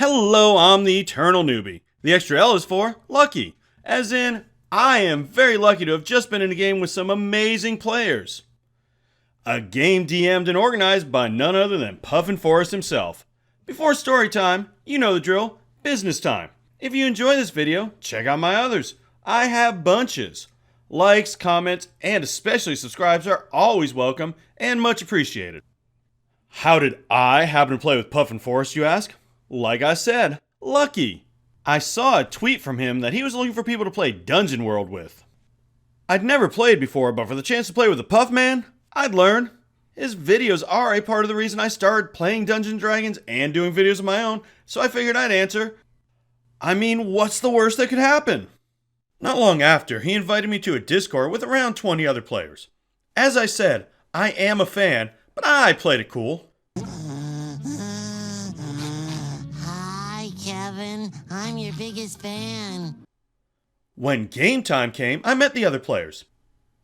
Hello, I'm the Eternal Newbie. The extra L is for lucky, as in, I am very lucky to have just been in a game with some amazing players. A game DM'd and organized by none other than Puffin Forest himself. Before story time, you know the drill, business time. If you enjoy this video, check out my others. I have bunches. Likes, comments, and especially subscribes are always welcome and much appreciated. How did I happen to play with Puffin Forest, you ask? Like I said, lucky. I saw a tweet from him that he was looking for people to play Dungeon World with. I'd never played before, but for the chance to play with the Puff Man, I'd learn. His videos are a part of the reason I started playing Dungeons & Dragons and doing videos of my own, so I figured I'd answer. I mean, what's the worst that could happen? Not long after, he invited me to a Discord with around 20 other players. As I said, I am a fan, but I played it cool. Hi, Kevin. I'm your biggest fan. When game time came, I met the other players.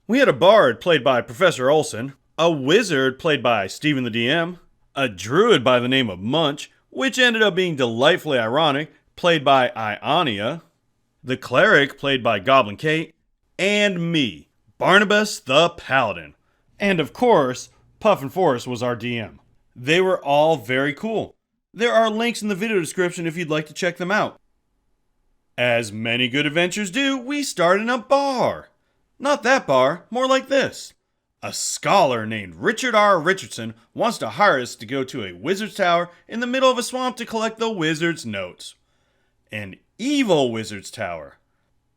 We had a bard played by Professor Olson, a wizard played by Steven the DM, a druid by the name of Munch, which ended up being delightfully ironic, played by Eyonia, the Cleric played by Goblin Kate, and me, Barnabas the Paladin. And of course, Puffin Forest was our DM. They were all very cool. There are links in the video description if you'd like to check them out. As many good adventures do, we start in a bar. Not that bar, more like this. A scholar named Richard R. Richardson wants to hire us to go to a wizard's tower in the middle of a swamp to collect the wizard's notes. An evil wizard's tower.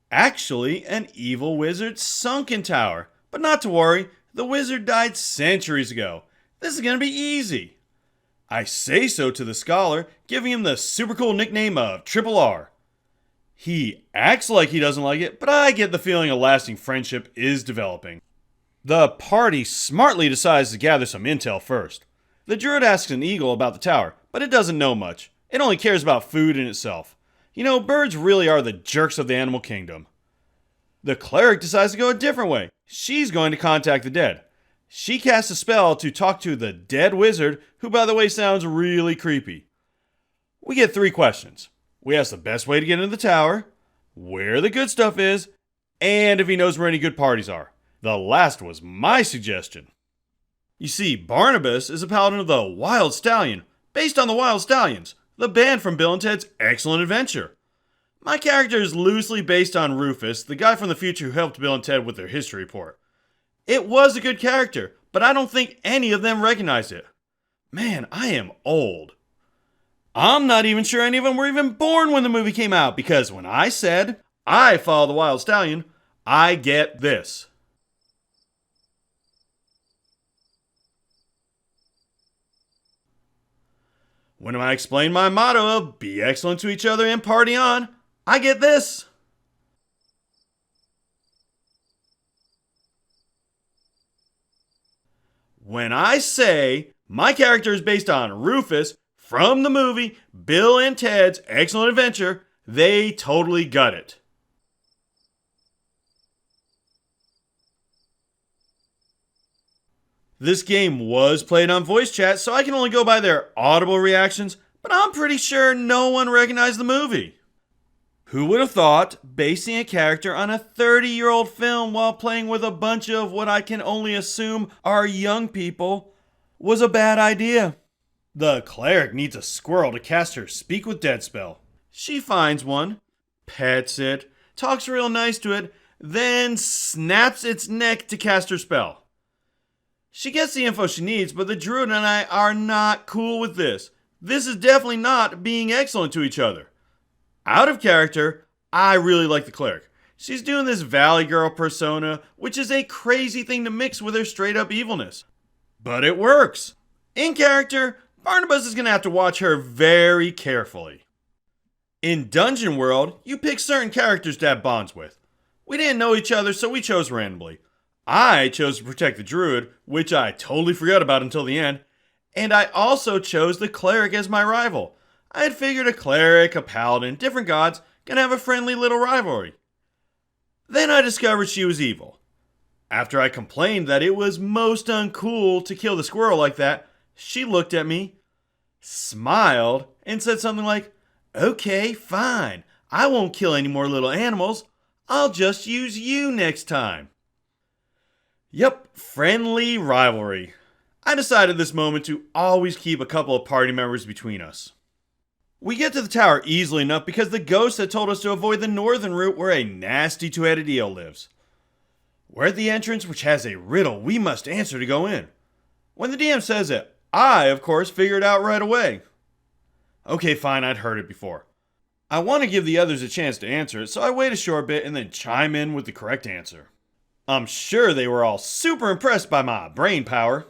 Actually, an evil wizard's sunken tower. But not to worry, the wizard died centuries ago. This is gonna be easy. I say so to the scholar, giving him the super cool nickname of Triple R. He acts like he doesn't like it, but I get the feeling a lasting friendship is developing. The party smartly decides to gather some intel first. The druid asks an eagle about the tower, but it doesn't know much. It only cares about food in itself. You know, birds really are the jerks of the animal kingdom. The cleric decides to go a different way. She's going to contact the dead. She casts a spell to talk to the dead wizard, who by the way sounds really creepy. We get 3 questions. We ask the best way to get into the tower, where the good stuff is, and if he knows where any good parties are. The last was my suggestion. You see, Barnabas is a paladin of the Wild Stallion, based on the Wild Stallions, the band from Bill and Ted's Excellent Adventure. My character is loosely based on Rufus, the guy from the future who helped Bill and Ted with their history report. It was a good character, but I don't think any of them recognized it. Man, I am old. I'm not even sure any of them were even born when the movie came out, because when I said, I follow the Wild Stallion, I get this. When I explain my motto of be excellent to each other and party on, I get this. When I say my character is based on Rufus from the movie Bill and Ted's Excellent Adventure, they totally got it. This game was played on voice chat, so I can only go by their audible reactions, but I'm pretty sure no one recognized the movie. Who would have thought basing a character on a 30-year-old film while playing with a bunch of what I can only assume are young people was a bad idea? The cleric needs a squirrel to cast her Speak with Dead spell. She finds one, pets it, talks real nice to it, then snaps its neck to cast her spell. She gets the info she needs, but the druid and I are not cool with this. This is definitely not being excellent to each other. Out of character, I really like the cleric. She's doing this Valley Girl persona, which is a crazy thing to mix with her straight up evilness. But it works. In character, Barnabas is going to have to watch her very carefully. In Dungeon World, you pick certain characters to have bonds with. We didn't know each other, so we chose randomly. I chose to protect the druid, which I totally forgot about until the end, and I also chose the cleric as my rival. I had figured a cleric, a paladin, different gods, gonna have a friendly little rivalry. Then I discovered she was evil. After I complained that it was most uncool to kill the squirrel like that, she looked at me, smiled, and said something like, Okay, fine. I won't kill any more little animals. I'll just use you next time. Yep, friendly rivalry. I decided this moment to always keep a couple of party members between us. We get to the tower easily enough because the ghost had told us to avoid the northern route where a nasty two-headed eel lives. We're at the entrance, which has a riddle we must answer to go in. When the DM says it, I, of course, figure it out right away. Okay, fine, I'd heard it before. I want to give the others a chance to answer it, so I wait a short bit and then chime in with the correct answer. I'm sure they were all super impressed by my brain power.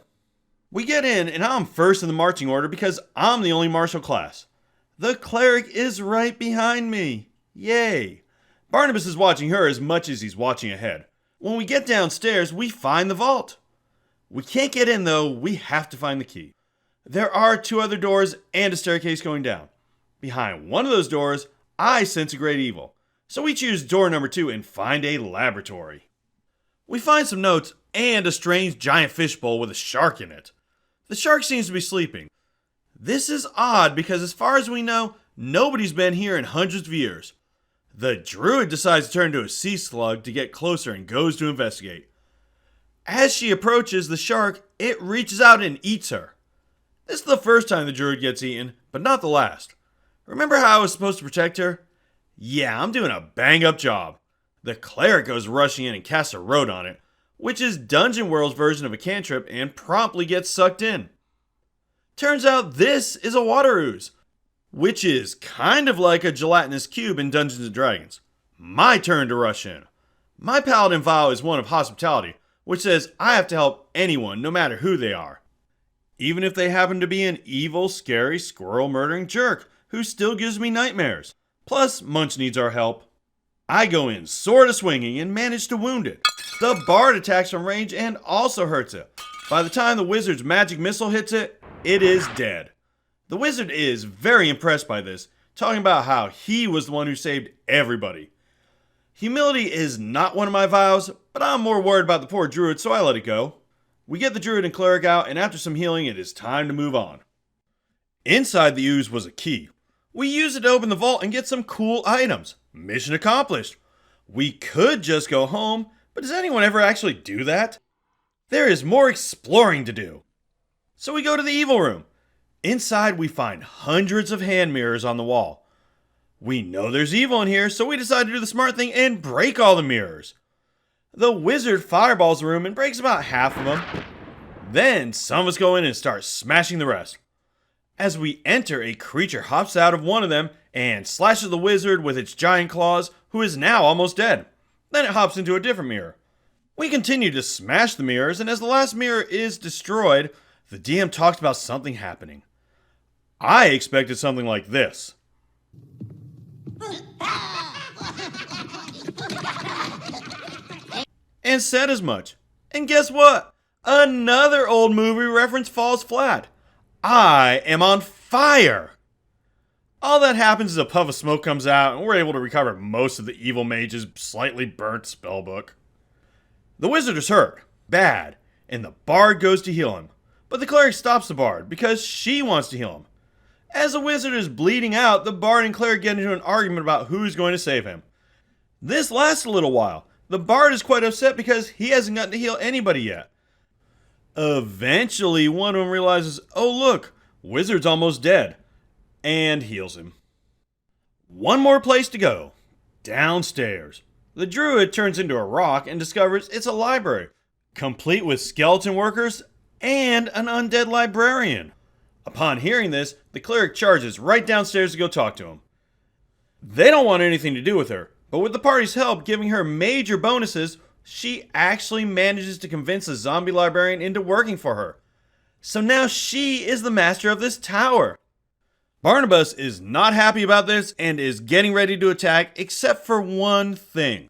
We get in, and I'm first in the marching order because I'm the only martial class. The cleric is right behind me. Yay! Barnabas is watching her as much as he's watching ahead. When we get downstairs, we find the vault. We can't get in though, we have to find the key. There are 2 other doors and a staircase going down. Behind one of those doors, I sense a great evil. So we choose door number 2 and find a laboratory. We find some notes and a strange giant fishbowl with a shark in it. The shark seems to be sleeping. This is odd because as far as we know, nobody's been here in hundreds of years. The Druid decides to turn into a sea slug to get closer and goes to investigate. As she approaches the shark, it reaches out and eats her. This is the first time the Druid gets eaten, but not the last. Remember how I was supposed to protect her? Yeah, I'm doing a bang-up job. The Cleric goes rushing in and casts a road on it, which is Dungeon World's version of a cantrip, and promptly gets sucked in. Turns out this is a water ooze, which is kind of like a gelatinous cube in Dungeons & Dragons. My turn to rush in. My paladin vow is one of hospitality, which says I have to help anyone, no matter who they are. Even if they happen to be an evil, scary, squirrel-murdering jerk who still gives me nightmares. Plus, Munch needs our help. I go in sword swinging and manage to wound it. The bard attacks from range and also hurts it. By the time the wizard's magic missile hits it, it is dead. The wizard is very impressed by this, talking about how he was the one who saved everybody. Humility is not one of my vows, but I'm more worried about the poor druid, so I let it go. We get the druid and cleric out, and after some healing, it is time to move on. Inside the ooze was a key. We use it to open the vault and get some cool items. Mission accomplished. We could just go home, but does anyone ever actually do that? There is more exploring to do. So we go to the evil room. Inside we find hundreds of hand mirrors on the wall. We know there's evil in here, so we decide to do the smart thing and break all the mirrors. The wizard fireballs the room and breaks about half of them. Then some of us go in and start smashing the rest. As we enter, a creature hops out of one of them and slashes the wizard with its giant claws, who is now almost dead. Then it hops into a different mirror. We continue to smash the mirrors, and as the last mirror is destroyed, the DM talks about something happening. I expected something like this. And said as much. And guess what? Another old movie reference falls flat. I am on fire! All that happens is a puff of smoke comes out, and we're able to recover most of the evil mage's slightly burnt spellbook. The wizard is hurt, bad, and the bard goes to heal him. But the cleric stops the bard because she wants to heal him. As the wizard is bleeding out, the bard and cleric get into an argument about who's going to save him. This lasts a little while. The bard is quite upset because he hasn't gotten to heal anybody yet. Eventually, one of them realizes, oh look, wizard's almost dead, and heals him. One more place to go. Downstairs. The druid turns into a rock and discovers it's a library, complete with skeleton workers and an undead librarian. Upon hearing this, the cleric charges right downstairs to go talk to him. They don't want anything to do with her, but with the party's help giving her major bonuses, she actually manages to convince the zombie librarian into working for her. So now she is the master of this tower. Barnabas is not happy about this and is getting ready to attack, except for one thing.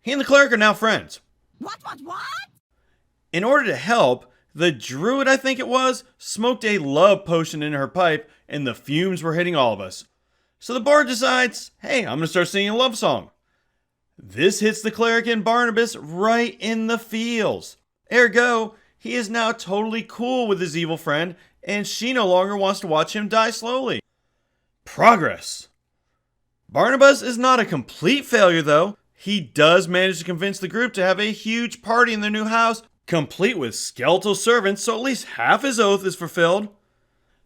He and the cleric are now friends. What? In order to help, the druid, I think it was, smoked a love potion in her pipe and the fumes were hitting all of us. So the bard decides, hey, I'm going to start singing a love song. This hits the cleric and Barnabas right in the feels. Ergo, he is now totally cool with his evil friend, and she no longer wants to watch him die slowly. Progress. Barnabas is not a complete failure though. He does manage to convince the group to have a huge party in their new house, complete with skeletal servants, so at least half his oath is fulfilled.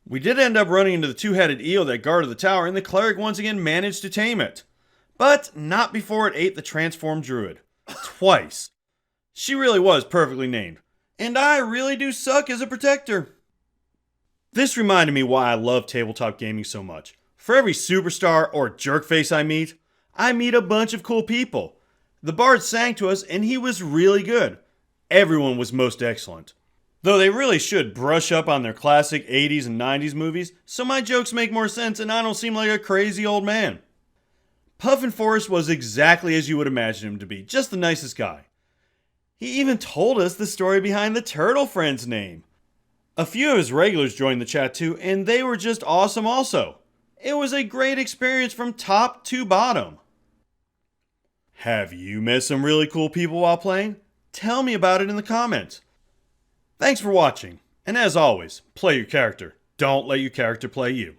We did end up running into the two-headed eel that guarded the tower, and the cleric once again managed to tame it. But not before it ate the transformed druid. Twice. She really was perfectly named. And I really do suck as a protector. This reminded me why I love tabletop gaming so much. For every superstar or jerkface I meet a bunch of cool people. The bard sang to us and he was really good. Everyone was most excellent. Though they really should brush up on their classic 80s and 90s movies, so my jokes make more sense and I don't seem like a crazy old man. Puffin Forest was exactly as you would imagine him to be, just the nicest guy. He even told us the story behind the turtle friend's name. A few of his regulars joined the chat too, and they were just awesome also. It was a great experience from top to bottom. Have you met some really cool people while playing? Tell me about it in the comments. Thanks for watching, and as always, play your character. Don't let your character play you.